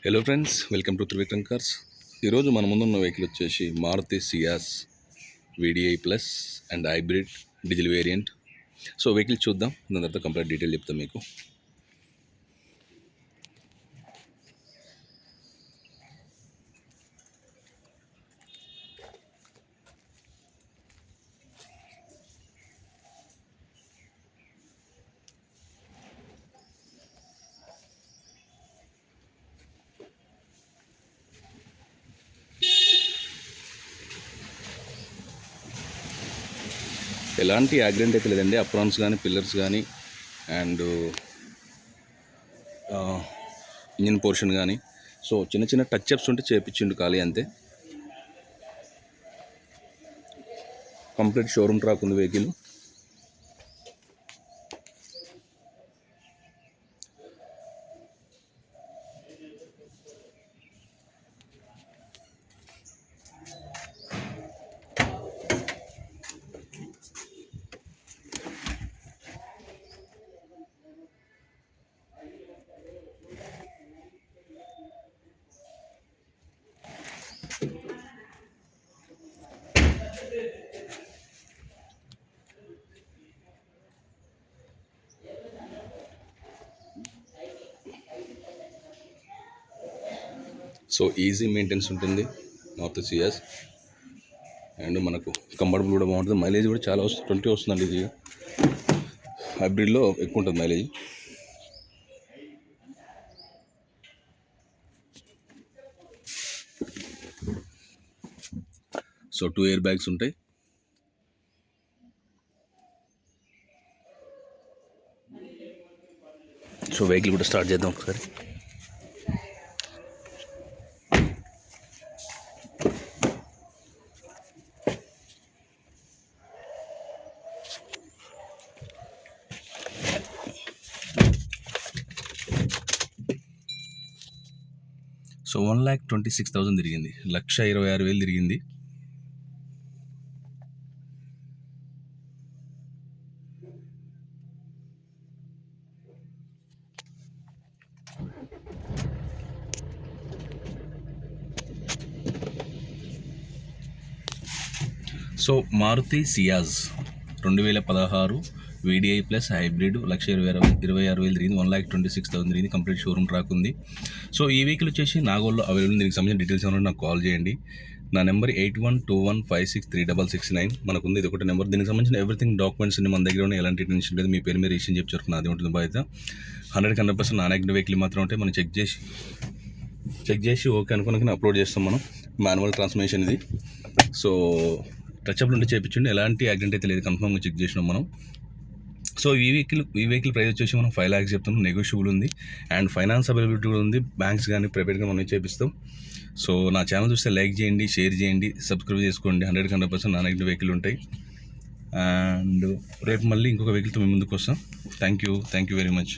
Hello friends, welcome to Trivikram cars. ఈరోజు మన ముందున్న వెహికల్ వచ్చేసి Maruti Ciaz VDI plus and hybrid diesel variant. So vehicle చూద్దాం, దాని తర్వాత కంప్లీట్ డీటెయిల్ చెప్తాం మీకు. ఎలాంటి యాక్సిడెంట్ అయితే లేదండి. అప్రాన్స్ కానీ పిల్లర్స్ కానీ అండ్ ఇంజిన్ పోర్షన్ కానీ సో చిన్న చిన్న టచ్అప్స్ ఉంటే చేపించిండు ఖాళీ అంతే. కంప్లీట్ షోరూమ్ ట్రాక్ ఉంది వెహికల్. సో ఈజీ మెయింటెనెన్స్ ఉంటుంది మారుతి సియాస్. అండ్ మనకు కంఫర్టబుల్ కూడా బాగుంటుంది. మైలేజ్ కూడా చాలా 20 వస్తుందండి. ఇది హైబ్రిడ్లో ఎక్కువ ఉంటుంది మైలేజ్. సో 2 ఎయిర్ బ్యాగ్స్ ఉంటాయి. సో వెహికల్ కూడా స్టార్ట్ చేద్దాం ఒకసారి. సో 1,26,000 తిరిగింది, 1,26,000 తిరిగింది. So Maruti Ciaz 2016 VDI plus hybrid 1,26,000 తిరిగింది. 1,26,000 తిరిగింది. కంప్లీట్ షోరూమ్ ట్రాక్ ఉంది. సో ఈ వెహికల్ వచ్చేసి నాగోల్లో అవైలబుల్. దీనికి సంబంధించిన డీటెయిల్స్ ఏమైనా నాకు కాల్ చేయండి. నా నెంబర్ 8121563639 మనకుంది. ఇది ఒకటి నెంబర్. దీనికి సంబంధించిన ఎవ్రీథింగ్ డాక్యుమెంట్స్ మన దగ్గర ఉన్నాయి. ఎలాంటి టెన్షన్ లేదు. మీ పేరు మీద రిజిస్ట్రేషన్ చెప్పి అది ఉంటుంది. బాధ్యత 100% నాన్ యాక్టివ్ వెహికల్ మాత్రం ఉంటే మనం చెక్ చేసి ఓకే అనుకున్నాక అప్లోడ్ చేస్తాం. మనం మాన్యువల్ ట్రాన్స్మిషన్ ఇది. సో టచ్అప్లు ఉంటే చేయించండి. ఎలాంటి యాక్సిడెంట్ అయితే లేదు, కన్ఫర్మ్గా చెక్ చేసినాం మనం. సో ఈ వెహికల్ ప్రైస్ వచ్చేసి మనం 5 lakhs చెప్తాం. నెగోషియబుల్ ఉంది అండ్ ఫైనాన్స్ అవైలబిలిటీ కూడా ఉంది. బ్యాంక్స్ కానీ ప్రైవేట్గా మనం చేపిస్తాం. సో నా ఛానల్ చూస్తే లైక్ చేయండి, షేర్ చేయండి, సబ్స్క్రైబ్ చేసుకోండి. 100% నాన్ యాక్టివ్ వెహికల్ ఉంటాయి. అండ్ రేపు మళ్ళీ ఇంకొక వెహికల్తో మేము ముందుకు వస్తాం. Thank you very much.